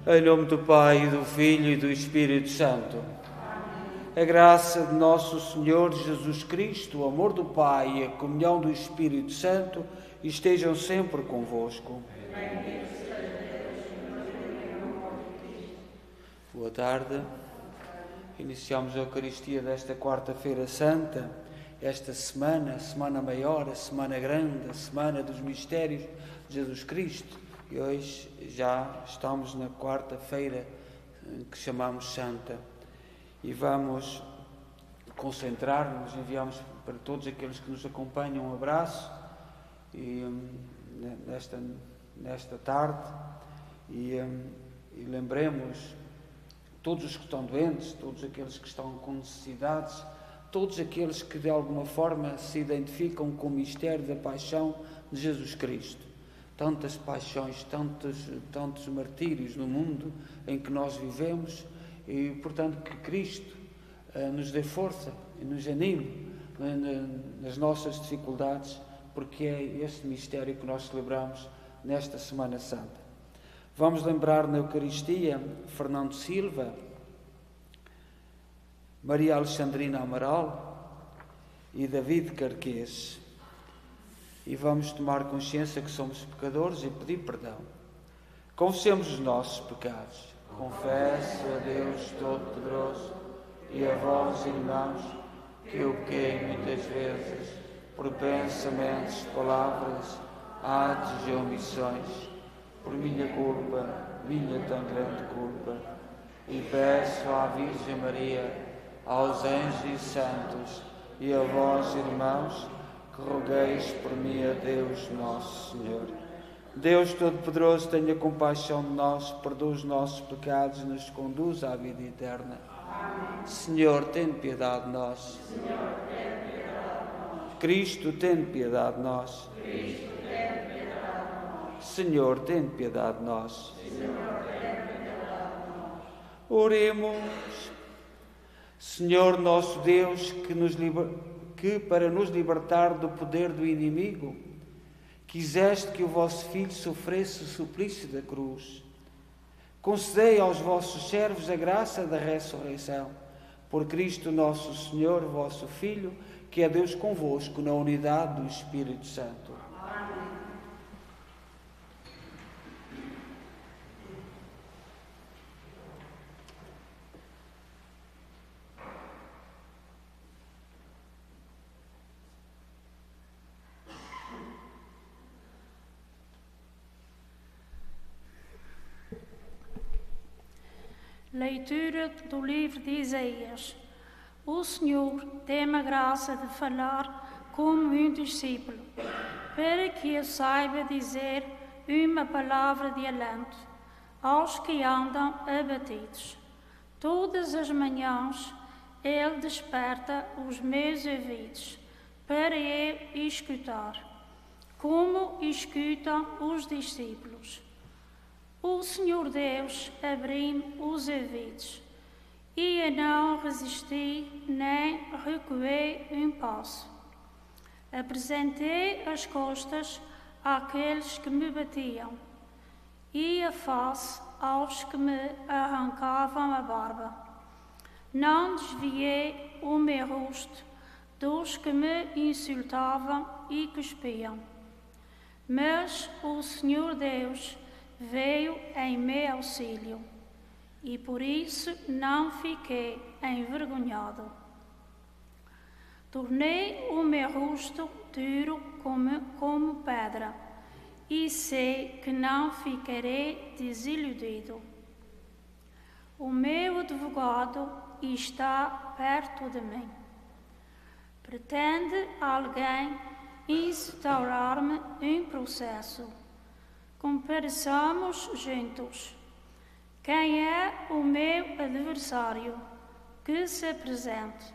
Em nome do Pai, do Filho e do Espírito Santo. A graça de nosso Senhor Jesus Cristo, o amor do Pai e a comunhão do Espírito Santo estejam sempre convosco. Boa tarde. Iniciamos a Eucaristia desta quarta-feira santa, esta semana, a Semana Maior, a Semana Grande, a Semana dos Mistérios de Jesus Cristo. E hoje já estamos na quarta-feira que chamamos Santa. E vamos concentrar-nos, enviamos para todos aqueles que nos acompanham um abraço e, nesta tarde e lembremos todos os que estão doentes, todos aqueles que estão com necessidades, todos aqueles que de alguma forma se identificam com o mistério da paixão de Jesus Cristo. Tantas paixões, tantos martírios no mundo em que nós vivemos e, portanto, que Cristo nos dê força e nos anime nas nossas dificuldades, porque é esse mistério que nós celebramos nesta Semana Santa. Vamos lembrar na Eucaristia Fernando Silva, Maria Alexandrina Amaral e David Carquês. E vamos tomar consciência que somos pecadores e pedir perdão. Confessemos os nossos pecados. Confesso a Deus Todo-Poderoso e a vós, irmãos, que eu pequei muitas vezes, por pensamentos, palavras, atos e omissões, por minha culpa, minha tão grande culpa. E peço à Virgem Maria, aos anjos e santos, e a vós, irmãos, que rogueis por mim a Deus nosso Senhor. Deus Todo-Poderoso, tenha compaixão de nós, perdoa os nossos pecados e nos conduz à vida eterna. Amém. Senhor, tem piedade de nós. Senhor, tem piedade de nós. Cristo, tem piedade de nós. Cristo, tem piedade de nós. Senhor, tem piedade de nós. Senhor, tem piedade de nós. Oremos. Senhor nosso Deus, que para nos libertar do poder do inimigo, quiseste que o vosso Filho sofresse o suplício da cruz. Concedei aos vossos servos a graça da ressurreição. Por Cristo nosso Senhor, vosso Filho, que é Deus convosco, na unidade do Espírito Santo. Amém. Leitura do livro de Isaías. O Senhor tem a graça de falar como um discípulo, para que eu saiba dizer uma palavra de alento aos que andam abatidos. Todas as manhãs Ele desperta os meus ouvidos para eu escutar, como escutam os discípulos. O Senhor Deus abriu-me os ouvidos, e eu não resisti nem recuei um passo. Apresentei as costas àqueles que me batiam, e a face aos que me arrancavam a barba. Não desviei o meu rosto dos que me insultavam e cuspiam. Mas o Senhor Deus veio em meu auxílio, e por isso não fiquei envergonhado. Tornei o meu rosto duro como pedra, e sei que não ficarei desiludido. O meu advogado está perto de mim. Pretende alguém instaurar-me um processo. Compareçamos juntos. Quem é o meu adversário? Que se apresente.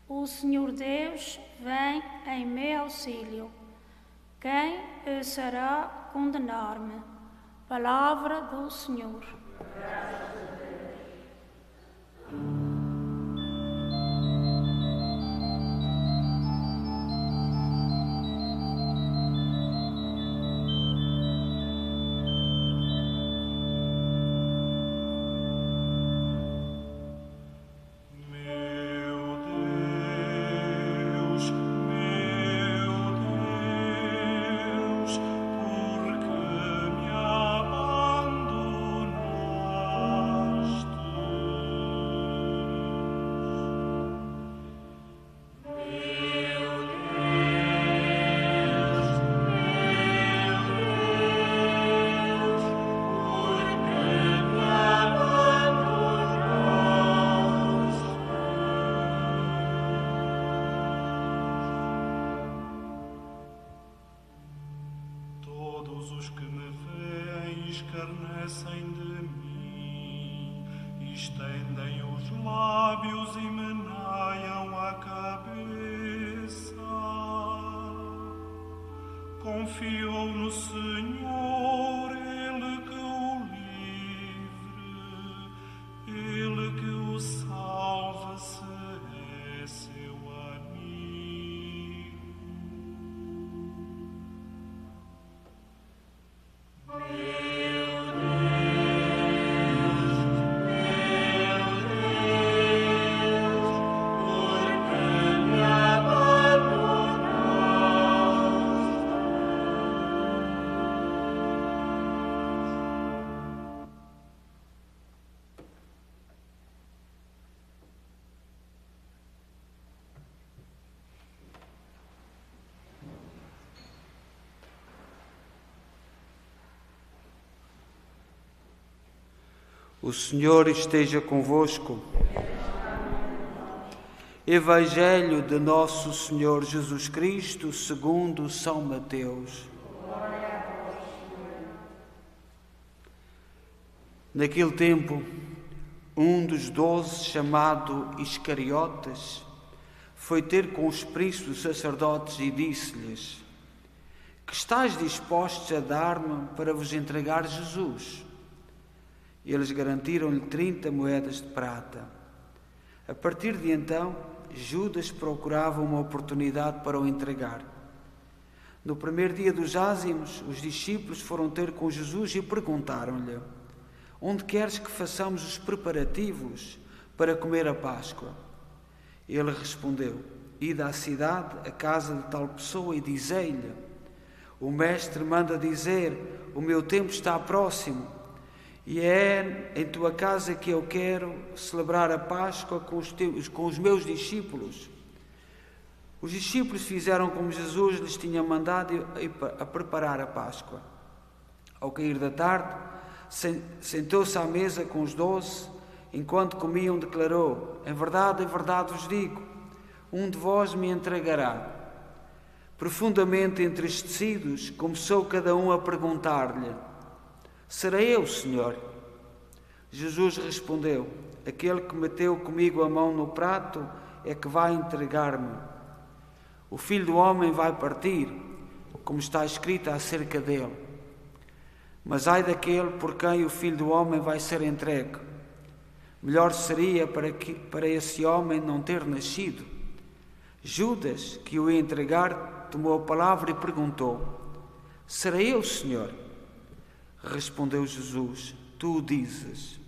O Senhor Deus vem em meu auxílio. Quem ousará condenar-me? Palavra do Senhor. Todos os que me veem escarnecem de mim, estendem os lábios e meneiam a cabeça. Confiou no Senhor, Ele que o livre, Ele que o salve, se é seu amigo. O Senhor esteja convosco. Evangelho de Nosso Senhor Jesus Cristo, segundo São Mateus. Naquele tempo, um dos 12, chamado Iscariotes, foi ter com os príncipes dos sacerdotes e disse-lhes: que estáis dispostos a dar-me para vos entregar Jesus? Eles garantiram-lhe 30 moedas de prata. A partir de então, Judas procurava uma oportunidade para o entregar. No primeiro dia dos ázimos, os discípulos foram ter com Jesus e perguntaram-lhe: onde queres que façamos os preparativos para comer a Páscoa? Ele respondeu: ide à cidade, à casa de tal pessoa, e dizei-lhe: o Mestre manda dizer, o meu tempo está próximo, e é em tua casa que eu quero celebrar a Páscoa com os meus discípulos. Os discípulos fizeram como Jesus lhes tinha mandado a preparar a Páscoa. Ao cair da tarde, sentou-se à mesa com os 12. Enquanto comiam, declarou: em verdade vos digo, um de vós me entregará. Profundamente entristecidos, começou cada um a perguntar-lhe: serei eu, Senhor? Jesus respondeu: aquele que meteu comigo a mão no prato é que vai entregar-me. O Filho do Homem vai partir, como está escrito acerca dele. Mas ai daquele por quem o Filho do Homem vai ser entregue. Melhor seria para esse homem não ter nascido. Judas, que o ia entregar, tomou a palavra e perguntou: serei eu, Senhor? Respondeu Jesus: tu o dizes.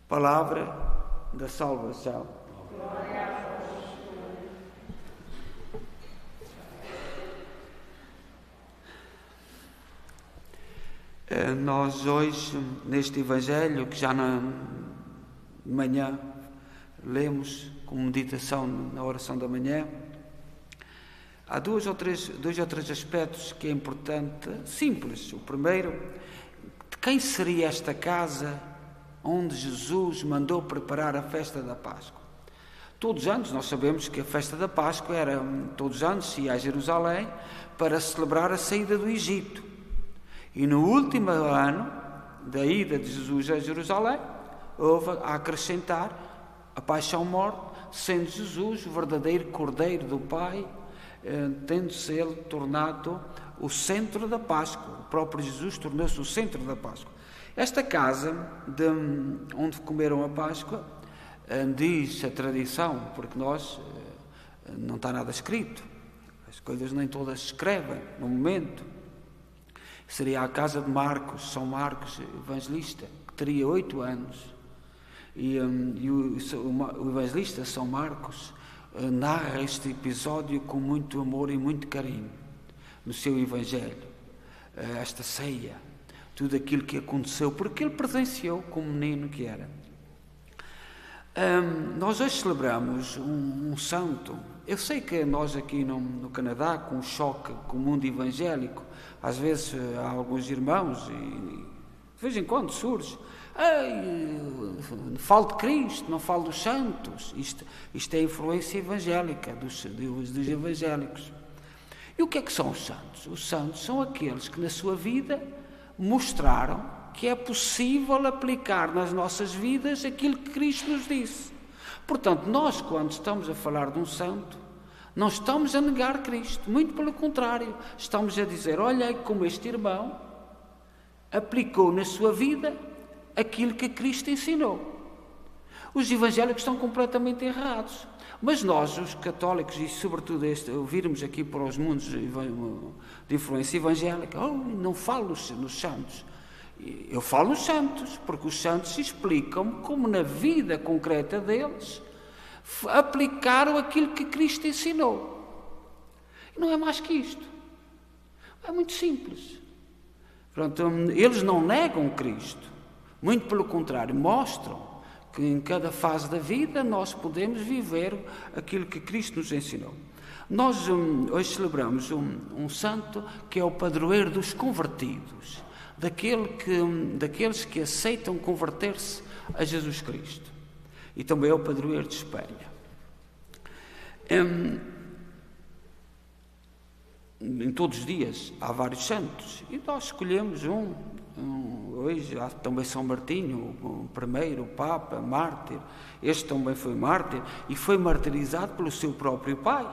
Palavra da salvação. Nós hoje, neste Evangelho, que já na manhã lemos como meditação na oração da manhã, há dois ou três aspectos que é importante, simples. O primeiro: de quem seria esta casa onde Jesus mandou preparar a festa da Páscoa? Todos os anos nós sabemos que a festa da Páscoa todos os anos se ia a Jerusalém para celebrar a saída do Egito. E no último ano da ida de Jesus a Jerusalém, houve a acrescentar a paixão-morte, sendo Jesus o verdadeiro Cordeiro do Pai, tendo-se ele tornado o centro da Páscoa. O próprio Jesus tornou-se o centro da Páscoa. Esta casa onde comeram a Páscoa, diz a tradição, porque não está nada escrito, as coisas nem todas se escrevem no momento, seria a casa de Marcos, São Marcos, evangelista, que teria 8 anos. E o evangelista São Marcos narra este episódio com muito amor e muito carinho no seu Evangelho. Esta ceia, tudo aquilo que aconteceu, porque ele presenciou como menino que era. Nós hoje celebramos um santo. Eu sei que nós aqui no Canadá, com o choque com o mundo evangélico, às vezes há alguns irmãos, e de vez em quando surge: falo de Cristo, não falo dos santos. Isto é a influência evangélica, dos evangélicos. E o que é que são os santos? Os santos são aqueles que na sua vida mostraram que é possível aplicar nas nossas vidas aquilo que Cristo nos disse. Portanto, nós, quando estamos a falar de um santo, não estamos a negar Cristo, muito pelo contrário, estamos a dizer, olha como este irmão aplicou na sua vida aquilo que Cristo ensinou. Os evangélicos estão completamente errados, mas nós, os católicos, e sobretudo ouvirmos aqui para os mundos de influência evangélica, não falo nos santos. Eu falo nos santos, porque os santos explicam como na vida concreta deles aplicaram aquilo que Cristo ensinou. E não é mais que isto. É muito simples. Pronto, eles não negam Cristo. Muito pelo contrário, mostram que em cada fase da vida nós podemos viver aquilo que Cristo nos ensinou. Nós hoje celebramos um santo que é o padroeiro dos convertidos, daqueles que aceitam converter-se a Jesus Cristo. E também é o padroeiro de Espanha. Em todos os dias há vários santos e nós escolhemos hoje há também São Martinho, o primeiro Papa, mártir. Este também foi mártir e foi martirizado pelo seu próprio pai.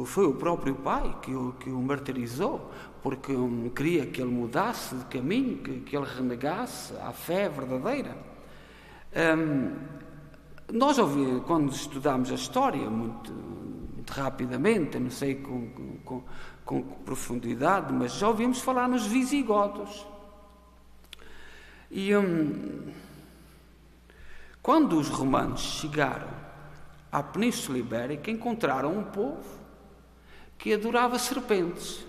Foi o próprio pai que o martirizou, porque queria que ele mudasse de caminho, que ele renegasse a fé verdadeira. Nós quando estudamos a história, muito rapidamente, não sei com profundidade, mas já ouvimos falar nos visigodos. E quando os romanos chegaram à Península Ibérica, encontraram um povo que adorava serpentes.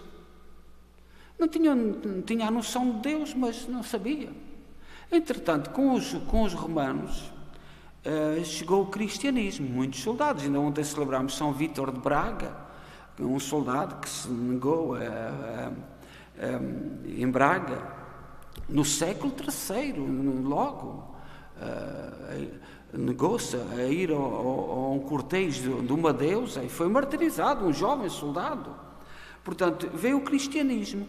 Não tinha a noção de Deus, mas não sabia. Entretanto, com os romanos chegou o cristianismo, muitos soldados. Ainda ontem celebramos São Vítor de Braga, um soldado que se negou em Braga no século III, logo negou-se a ir a um cortejo de uma deusa e foi martirizado, um jovem soldado. Portanto, veio o cristianismo.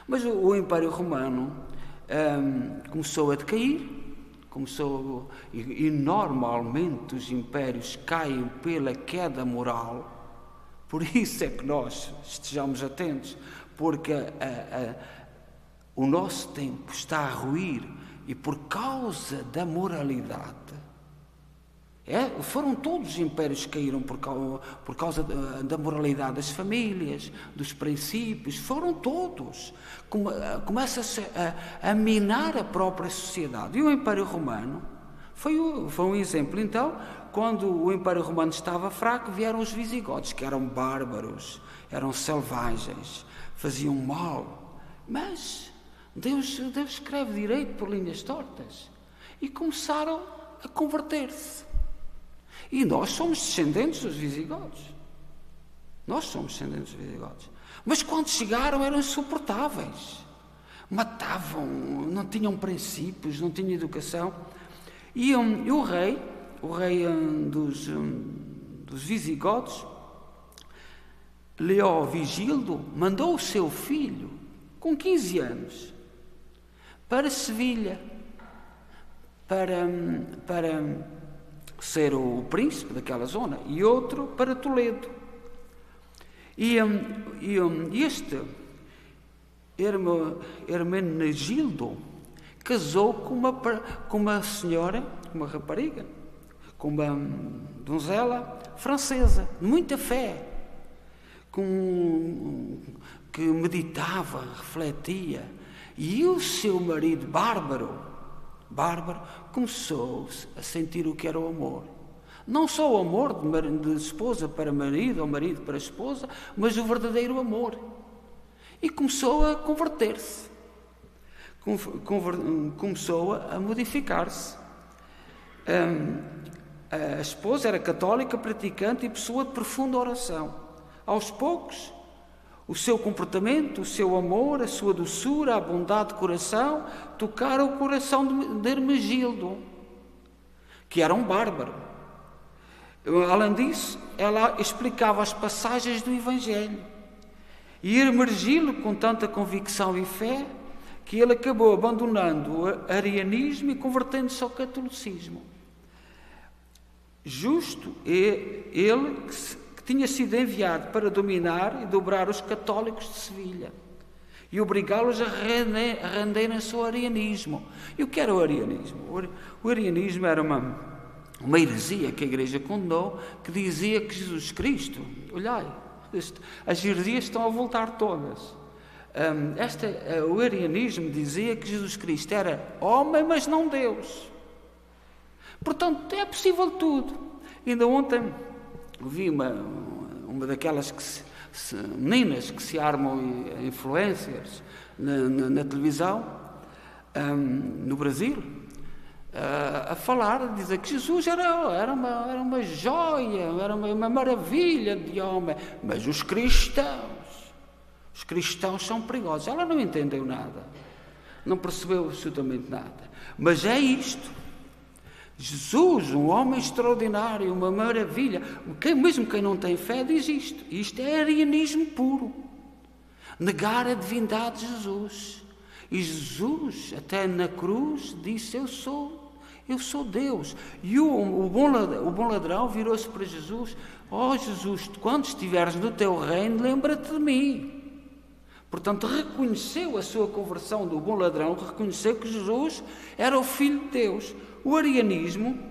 Mas o Império Romano começou a decair, e normalmente os impérios caem pela queda moral. Por isso é que nós estejamos atentos, porque o nosso tempo está a ruir e por causa da moralidade. Foram todos os impérios que caíram por causa da moralidade das famílias, dos princípios, foram todos. Começa-se a minar a própria sociedade. E o Império Romano foi um exemplo. Então, quando o Império Romano estava fraco, vieram os visigodos, que eram bárbaros, eram selvagens, faziam mal. Mas Deus escreve direito por linhas tortas. E começaram a converter-se. E nós somos descendentes dos visigodos. Mas quando chegaram eram insuportáveis. Matavam, não tinham princípios, não tinham educação. E o rei dos visigodos, Leovigildo, mandou o seu filho, com 15 anos, para Sevilha, para ser o príncipe daquela zona, e outro para Toledo. E este Hermenegildo casou com uma senhora, uma rapariga, com uma donzela francesa, de muita fé, que meditava, refletia, e o seu marido bárbaro, começou a sentir o que era o amor. Não só o amor de esposa para marido ou marido para esposa, mas o verdadeiro amor. E começou a converter-se. Começou a modificar-se. A esposa era católica, praticante e pessoa de profunda oração. Aos poucos, o seu comportamento, o seu amor, a sua doçura, a bondade de coração, tocaram o coração de Hermenegildo, que era um bárbaro. Além disso, ela explicava as passagens do Evangelho e emergi-lo com tanta convicção e fé que ele acabou abandonando o arianismo e convertendo-se ao catolicismo. Justo é ele que tinha sido enviado para dominar e dobrar os católicos de Sevilha e obrigá-los a renderem-se ao arianismo. E o que era o arianismo? O arianismo era uma heresia que a Igreja condenou, que dizia que Jesus Cristo, olhai, as heresias estão a voltar todas. O arianismo dizia que Jesus Cristo era homem, mas não Deus. Portanto, é possível tudo. Ainda ontem vi uma daquelas meninas que se armam influencers na televisão, no Brasil, a falar, a dizer que Jesus era uma joia, era uma maravilha de homem, mas os cristãos são perigosos. Ela não entendeu nada, não percebeu absolutamente nada, mas é isto. Jesus, um homem extraordinário, uma maravilha. Mesmo quem não tem fé diz isto. Isto é arianismo puro. Negar a divindade de Jesus. E Jesus, até na cruz, disse: eu sou Deus. E o bom ladrão virou-se para Jesus: ó Jesus, quando estiveres no teu reino, lembra-te de mim. Portanto, reconheceu a sua conversão do bom ladrão, reconheceu que Jesus era o Filho de Deus. O arianismo,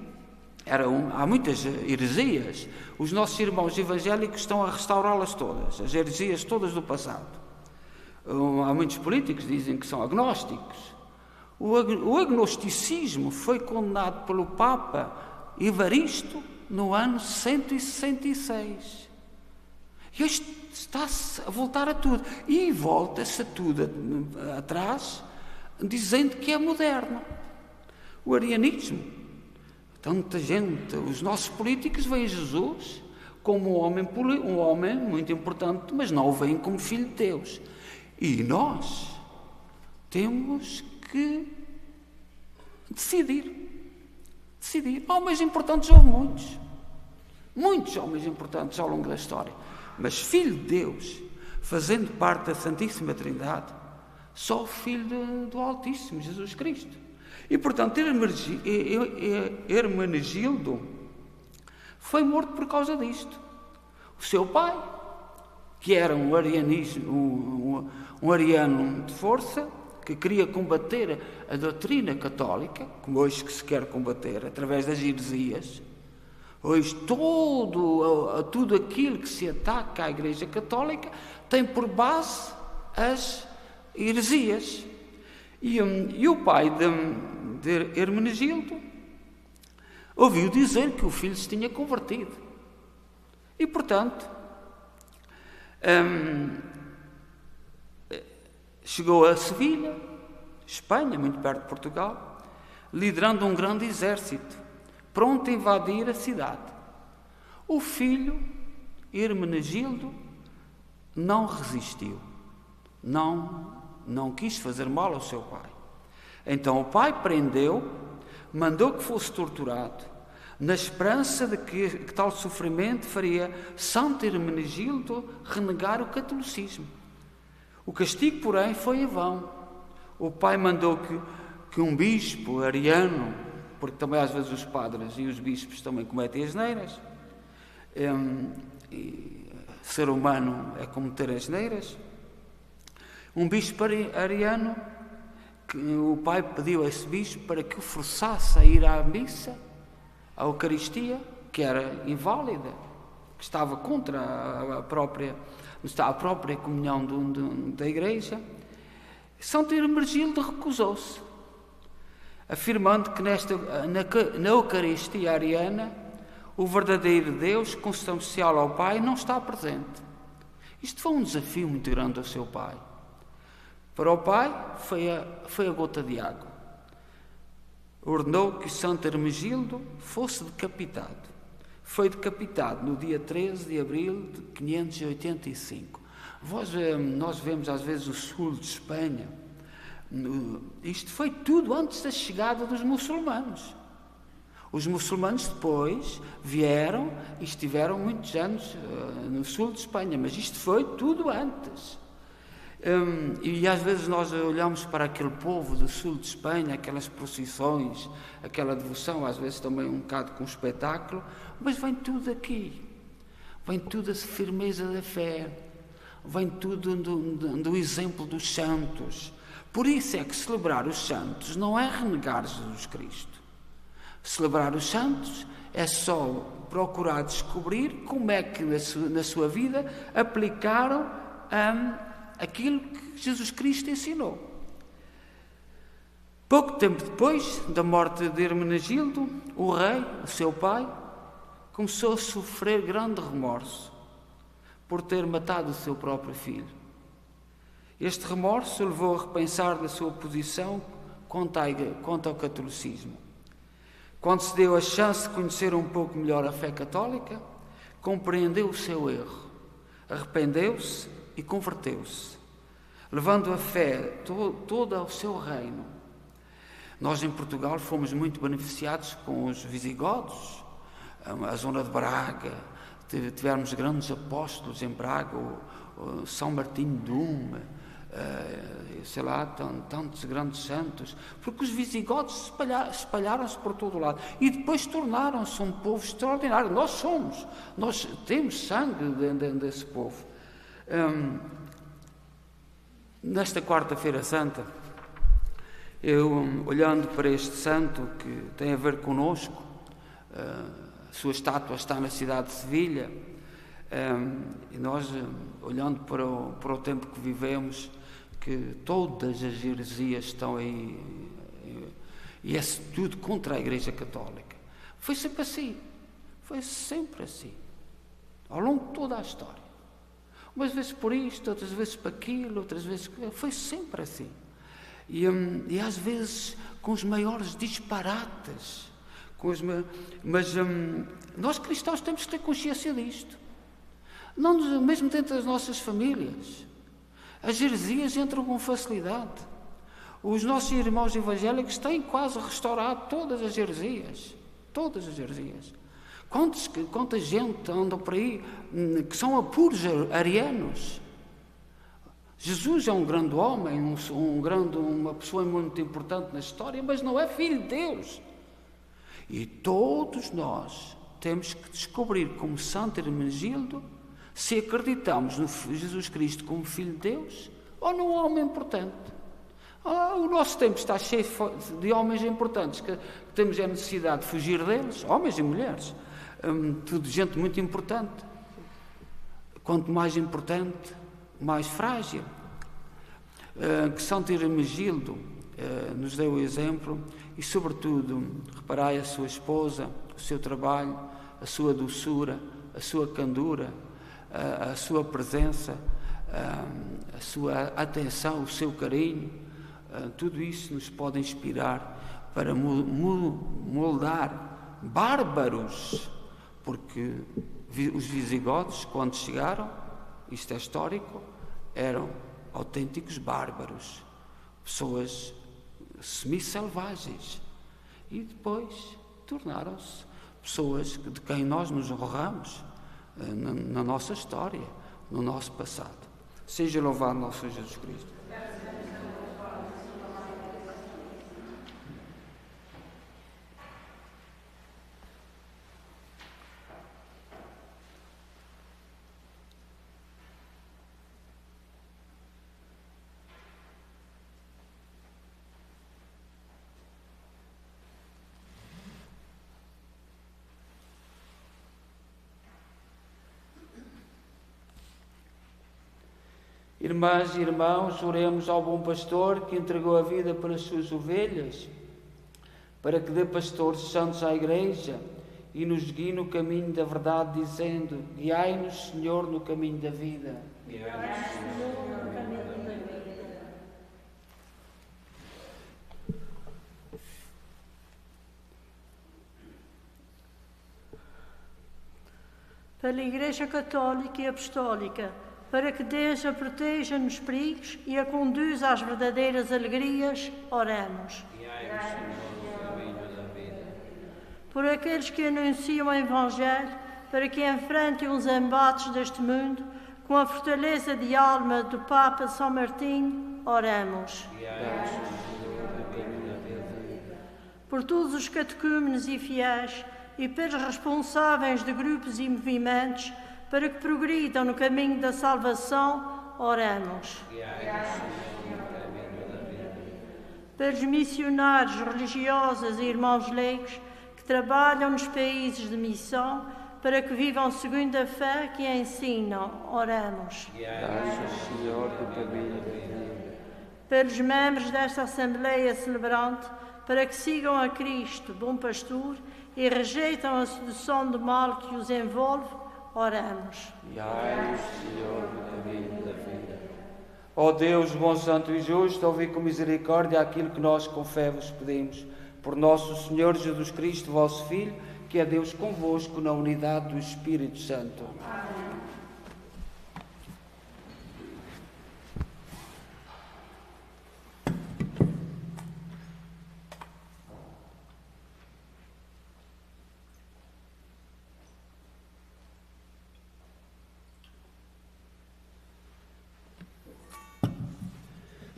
há muitas heresias. Os nossos irmãos evangélicos estão a restaurá-las todas, as heresias todas do passado. Há muitos políticos que dizem que são agnósticos. O agnosticismo foi condenado pelo Papa Evaristo no ano 166. E hoje está-se a voltar a tudo. E volta-se a tudo atrás, dizendo que é moderno. O arianismo. Tanta gente, os nossos políticos veem Jesus como um homem muito importante, mas não o veem como Filho de Deus. E nós temos que decidir. Homens importantes houve muitos homens importantes ao longo da história. Mas Filho de Deus, fazendo parte da Santíssima Trindade, só o Filho do Altíssimo, Jesus Cristo. E, portanto, Hermenegildo foi morto por causa disto. O seu pai, que era um ariano de força, que queria combater a doutrina católica, como hoje que se quer combater, através das heresias. Hoje tudo aquilo que se ataca à Igreja Católica tem por base as heresias. E o pai de Hermenegildo ouviu dizer que o filho se tinha convertido. E, portanto, chegou a Sevilha, Espanha, muito perto de Portugal, liderando um grande exército, pronto a invadir a cidade. O filho, Hermenegildo, não resistiu, não quis fazer mal ao seu pai. Então o pai prendeu, mandou que fosse torturado, na esperança de que tal sofrimento faria Santo Hermenegildo renegar o catolicismo. O castigo, porém, foi em vão. O pai mandou que um bispo ariano, porque também às vezes os padres e os bispos também cometem asneiras, ser humano é cometer asneiras. Um bispo ariano, que o pai pediu a esse bispo para que o forçasse a ir à missa, à Eucaristia, que era inválida, que estava contra a própria comunhão da Igreja. Santo Hermenegildo recusou-se, afirmando que na Eucaristia ariana o verdadeiro Deus, consubstancial ao Pai, não está presente. Isto foi um desafio muito grande ao seu pai. Para o pai foi a gota de água. Ordenou que Santo Hermenegildo fosse decapitado. Foi decapitado no dia 13 de abril de 585. Nós vemos às vezes o sul de Espanha. Isto foi tudo antes da chegada dos muçulmanos. Os muçulmanos depois vieram e estiveram muitos anos no sul de Espanha, mas isto foi tudo antes. E às vezes nós olhamos para aquele povo do sul de Espanha, aquelas procissões, aquela devoção, às vezes também um bocado com espetáculo, mas vem tudo aqui. Vem tudo a firmeza da fé, vem tudo do exemplo dos santos. Por isso é que celebrar os santos não é renegar Jesus Cristo. Celebrar os santos é só procurar descobrir como é que na sua vida aplicaram aquilo que Jesus Cristo ensinou. Pouco tempo depois da morte de Hermenegildo, o rei, o seu pai, começou a sofrer grande remorso por ter matado o seu próprio filho. Este remorso o levou a repensar da sua posição quanto ao catolicismo. Quando se deu a chance de conhecer um pouco melhor a fé católica, compreendeu o seu erro, arrependeu-se e converteu-se, levando a fé toda ao seu reino. Nós em Portugal fomos muito beneficiados com os visigodos, a zona de Braga, tivemos grandes apóstolos em Braga, o São Martinho de Uma, sei lá, tantos grandes santos, porque os visigodos espalharam-se por todo o lado e depois tornaram-se um povo extraordinário. Nós temos sangue desse povo. Nesta quarta-feira santa, eu olhando para este santo que tem a ver conosco, a sua estátua está na cidade de Sevilha, e nós olhando para o tempo que vivemos, que todas as heresias estão aí, e é tudo contra a Igreja Católica. Foi sempre assim, ao longo de toda a história. Umas vezes por isto, outras vezes para aquilo, outras vezes... Foi sempre assim. E às vezes com os maiores disparates. Mas nós cristãos temos que ter consciência disto. Não, mesmo dentro das nossas famílias. As heresias entram com facilidade. Os nossos irmãos evangélicos têm quase restaurado todas as heresias. Todas as heresias. Quanta gente anda por aí que são apuros arianos. Jesus é um grande homem, uma pessoa muito importante na história, mas não é filho de Deus. E todos nós temos que descobrir, como Santo Hermenegildo, se acreditamos no Jesus Cristo como Filho de Deus ou num homem importante. O nosso tempo está cheio de homens importantes, que temos a necessidade de fugir deles, homens e mulheres. Tudo gente muito importante. Quanto mais importante, mais frágil. Que Santo Hermenegildo nos deu o exemplo e, sobretudo, reparai a sua esposa, o seu trabalho, a sua doçura, a sua candura, a sua presença, a sua atenção, o seu carinho, tudo isso nos pode inspirar para moldar bárbaros, porque os visigodos, quando chegaram, isto é histórico, eram autênticos bárbaros, pessoas semi-selvagens, e depois tornaram-se pessoas de quem nós nos honramos na nossa história, no nosso passado. Seja louvado nosso Senhor Jesus Cristo. Irmãs e irmãos, oremos ao bom pastor que entregou a vida pelas suas ovelhas, para que dê pastores santos à Igreja e nos guie no caminho da verdade, dizendo: guiai-nos, Senhor, no caminho da vida. Guiai-nos, Senhor, no caminho da vida. Pela Igreja Católica e Apostólica, para que Deus a proteja nos perigos e a conduza às verdadeiras alegrias, oremos. por aqueles que anunciam o Evangelho, para que enfrentem os embates deste mundo, com a fortaleza de alma do Papa São Martinho, oramos. Por todos os catecúmenos e fiéis e pelos responsáveis de grupos e movimentos, para que progridam no caminho da salvação, oramos. Pelos missionários religiosos e irmãos leigos que trabalham nos países de missão, para que vivam segundo a fé que ensinam, oramos. Senhor, do caminho da vida. Pelos membros desta Assembleia Celebrante, para que sigam a Cristo, bom pastor, e rejeitam a sedução do mal que os envolve, oramos. Senhor, do caminho da vida. Ó Deus, bom, santo e justo, ouvi com misericórdia aquilo que nós com fé vos pedimos. Por nosso Senhor Jesus Cristo, vosso Filho, que é Deus convosco na unidade do Espírito Santo.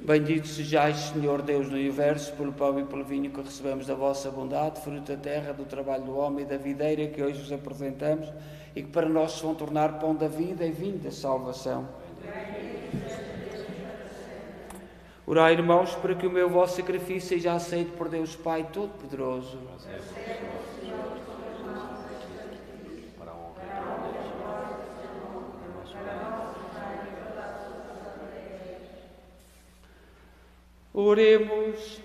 Bendito sejais, Senhor Deus do Universo, pelo pão e pelo vinho que recebemos da vossa bondade, fruto da terra, do trabalho do homem e da videira que hoje vos apresentamos e que para nós se vão tornar pão da vida e vinho da salvação. Orai, irmãos, para que o meu vosso sacrifício seja aceito por Deus Pai Todo-Poderoso. Oremos.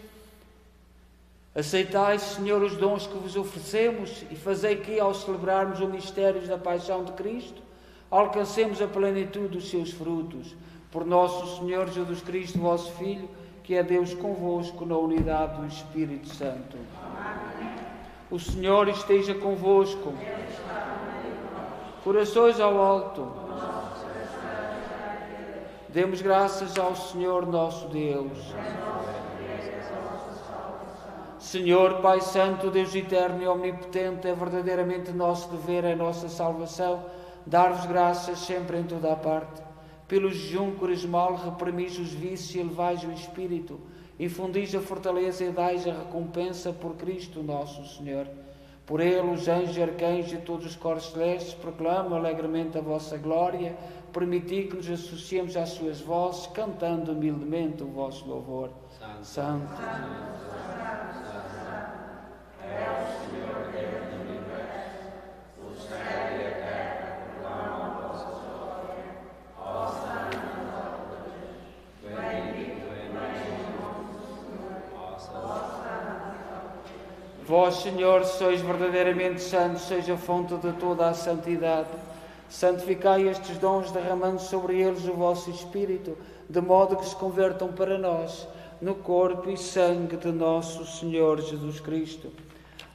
Aceitai, Senhor, os dons que vos oferecemos e fazei que, ao celebrarmos o mistério da paixão de Cristo, alcancemos a plenitude dos seus frutos. Por nosso Senhor Jesus Cristo, vosso Filho, que é Deus convosco na unidade do Espírito Santo. O Senhor esteja convosco. Corações ao alto. Demos graças ao Senhor nosso Deus. Senhor, Pai Santo, Deus eterno e omnipotente, é verdadeiramente nosso dever, é nossa salvação, dar-vos graças sempre em toda a parte. Pelo jejum quaresmal reprimis os vícios e elevais o espírito, infundis a fortaleza e dais a recompensa por Cristo nosso Senhor. Por ele, os anjos e arcanjos e todos os coros celestes proclamam alegremente a vossa glória. Permiti que nos associemos às suas vozes, cantando humildemente o vosso louvor. Santo. É o Senhor Deus do universo, o céu e a terra proclamam a vossa glória. Ó Santo Deus, bendito é Vós, Senhor, sois verdadeiramente santos, seja a fonte de toda a santidade. Santificai estes dons, derramando sobre eles o vosso Espírito, de modo que se convertam para nós no corpo e sangue de nosso Senhor Jesus Cristo.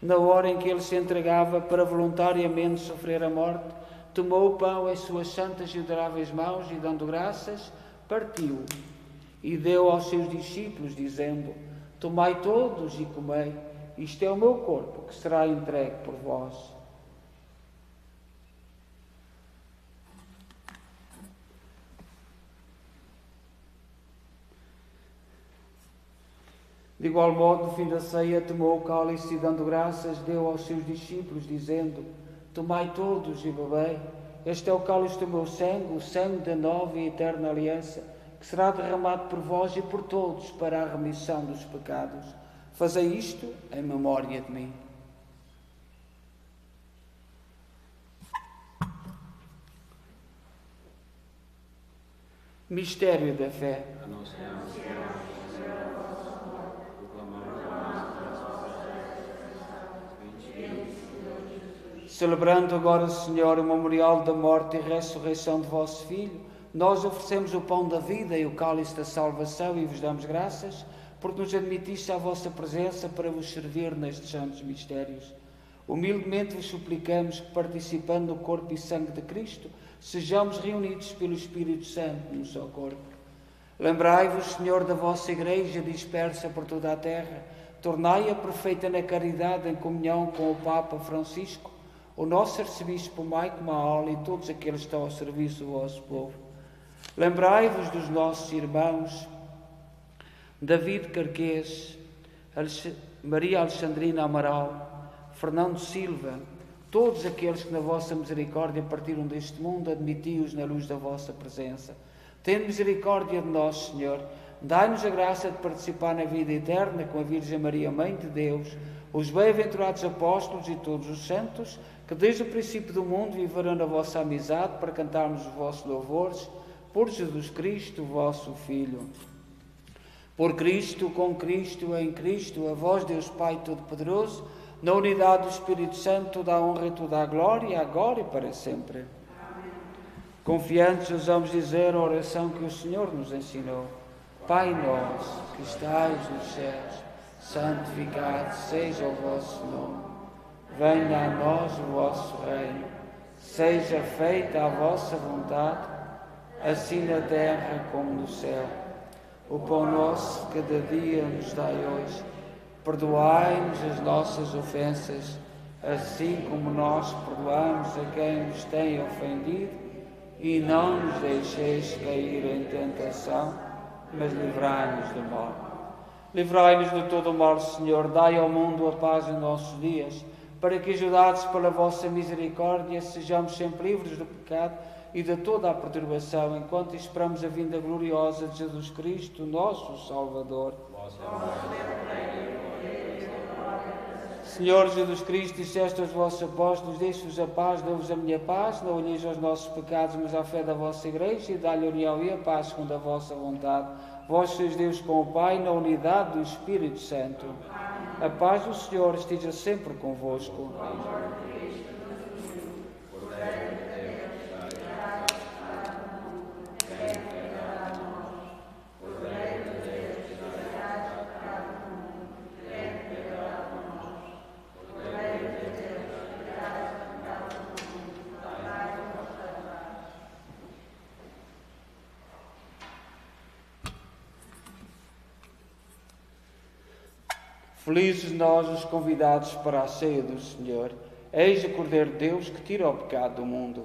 Na hora em que ele se entregava para voluntariamente sofrer a morte, tomou o pão em suas santas e adoráveis mãos e, dando graças, partiu e deu aos seus discípulos, dizendo: Tomai todos e comei, isto é o meu corpo que será entregue por vós. De igual modo, no fim da ceia, tomou o cálice e, dando graças, deu aos seus discípulos, dizendo: Tomai todos e bebei, este é o cálice do meu sangue, o sangue da nova e eterna aliança, que será derramado por vós e por todos para a remissão dos pecados. Fazei isto em memória de mim. Mistério da fé. Celebrando agora, Senhor, o memorial da morte e ressurreição de vosso Filho, nós oferecemos o pão da vida e o cálice da salvação e vos damos graças, porque nos admitiste à vossa presença para vos servir nestes santos mistérios. Humildemente vos suplicamos que, participando no corpo e sangue de Cristo, sejamos reunidos pelo Espírito Santo num só corpo. Lembrai-vos, Senhor, da vossa Igreja dispersa por toda a terra, tornai-a perfeita na caridade, em comunhão com o Papa Francisco, o nosso arcebispo Maico Maol e todos aqueles que estão ao serviço do vosso povo. Lembrai-vos dos nossos irmãos David Carquês, Maria Alexandrina Amaral, Fernando Silva, todos aqueles que na vossa misericórdia partiram deste mundo, admiti-os na luz da vossa presença. Tende misericórdia de nós, Senhor. Dai-nos a graça de participar na vida eterna com a Virgem Maria, Mãe de Deus, os bem-aventurados apóstolos e todos os santos, que desde o princípio do mundo viverão na vossa amizade para cantarmos os vossos louvores, por Jesus Cristo, vosso Filho. Por Cristo, com Cristo, em Cristo, a vós, Deus Pai Todo-Poderoso, na unidade do Espírito Santo, toda a honra e toda a glória, agora e para sempre. Amém. Confiantes, ousamos dizer a oração que o Senhor nos ensinou. Pai nosso, que estais nos céus, santificado seja o vosso nome. Venha a nós o vosso reino. Seja feita a vossa vontade, assim na terra como no céu. O pão nosso de cada dia nos dai hoje. Perdoai-nos as nossas ofensas, assim como nós perdoamos a quem nos tem ofendido, e não nos deixeis cair em tentação, mas livrai-nos do mal. Livrai-nos de todo o mal, Senhor. Dai ao mundo a paz nos nossos dias, para que, ajudados pela vossa misericórdia, sejamos sempre livres do pecado e de toda a perturbação, enquanto esperamos a vinda gloriosa de Jesus Cristo, nosso Salvador. Senhor Jesus Cristo, disseste aos vossos apóstolos: deixo-vos a paz, dou-vos a minha paz, não olheis aos nossos pecados, mas à fé da vossa Igreja, e dá-lhe a união e a paz segundo a vossa vontade. Vós sois Deus com o Pai, na unidade do Espírito Santo. A paz do Senhor esteja sempre convosco. Felizes nós os convidados para a ceia do Senhor. Eis o Cordeiro de Deus que tira o pecado do mundo.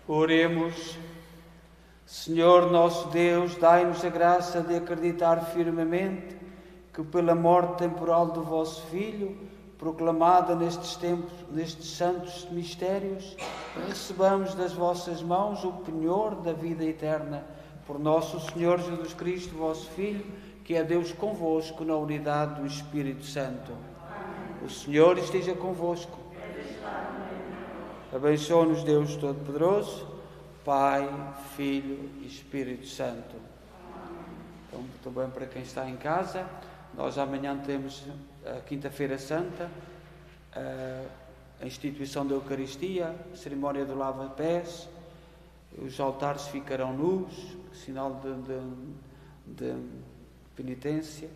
Oremos. Senhor nosso Deus, dai-nos a graça de acreditar firmemente que pela morte temporal do vosso Filho, proclamada nestes tempos, nestes santos mistérios, recebamos das vossas mãos o penhor da vida eterna, por nosso Senhor Jesus Cristo, vosso Filho, que é Deus convosco na unidade do Espírito Santo. O Senhor esteja convosco. Abençoe-nos Deus Todo-Poderoso, Pai, Filho e Espírito Santo. Então, também para quem está em casa, nós amanhã temos a Quinta-feira Santa, a instituição da Eucaristia, a cerimónia do lava-pés, os altares ficarão nus, sinal de penitência,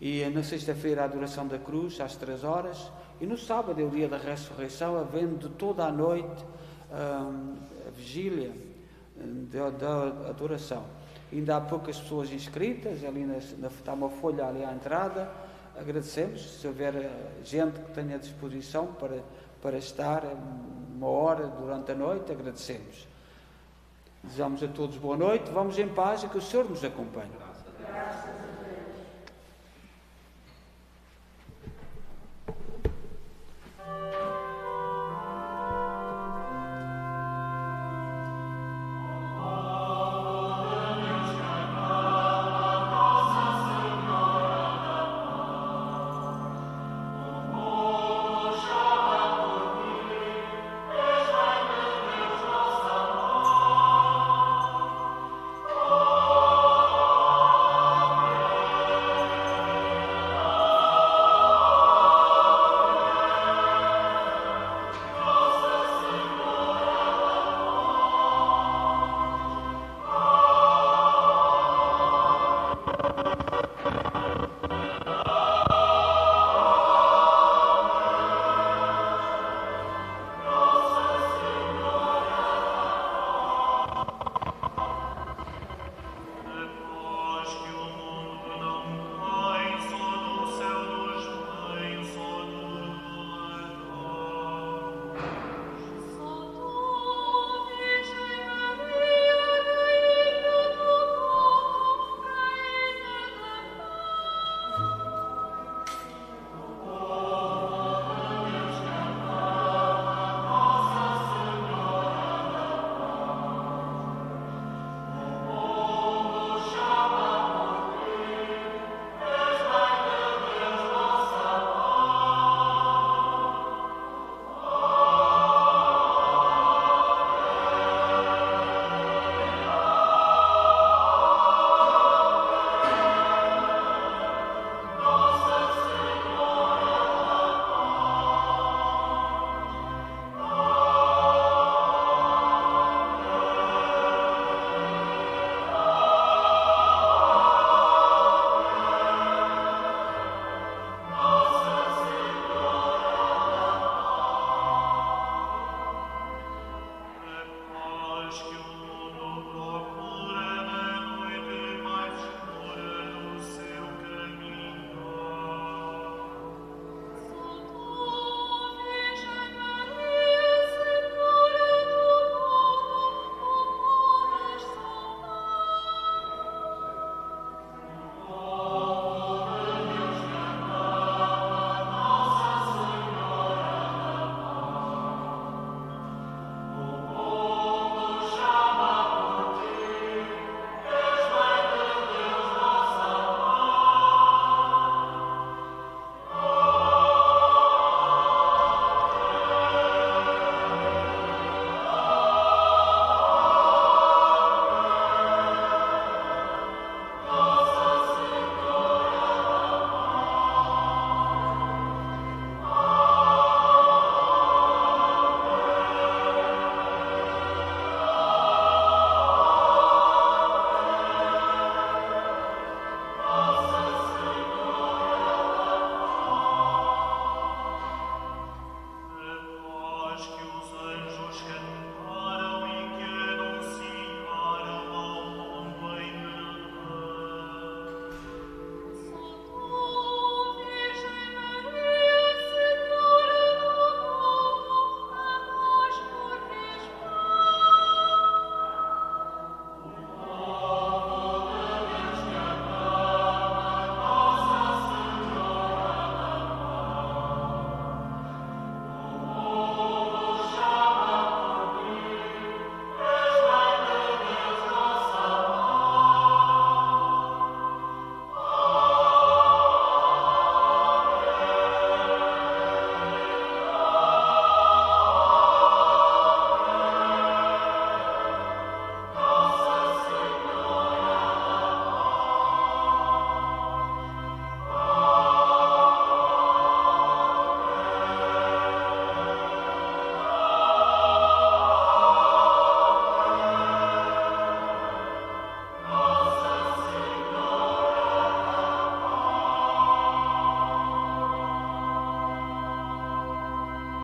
e na sexta-feira a adoração da cruz às 3 horas, e no sábado é o dia da ressurreição, havendo de toda a noite a vigília da adoração. Ainda há poucas pessoas inscritas, ali está uma folha ali à entrada. Agradecemos, se houver gente que tenha disposição para estar 1 hora durante a noite, agradecemos. Desejamos a todos boa noite, vamos em paz e que o Senhor nos acompanhe.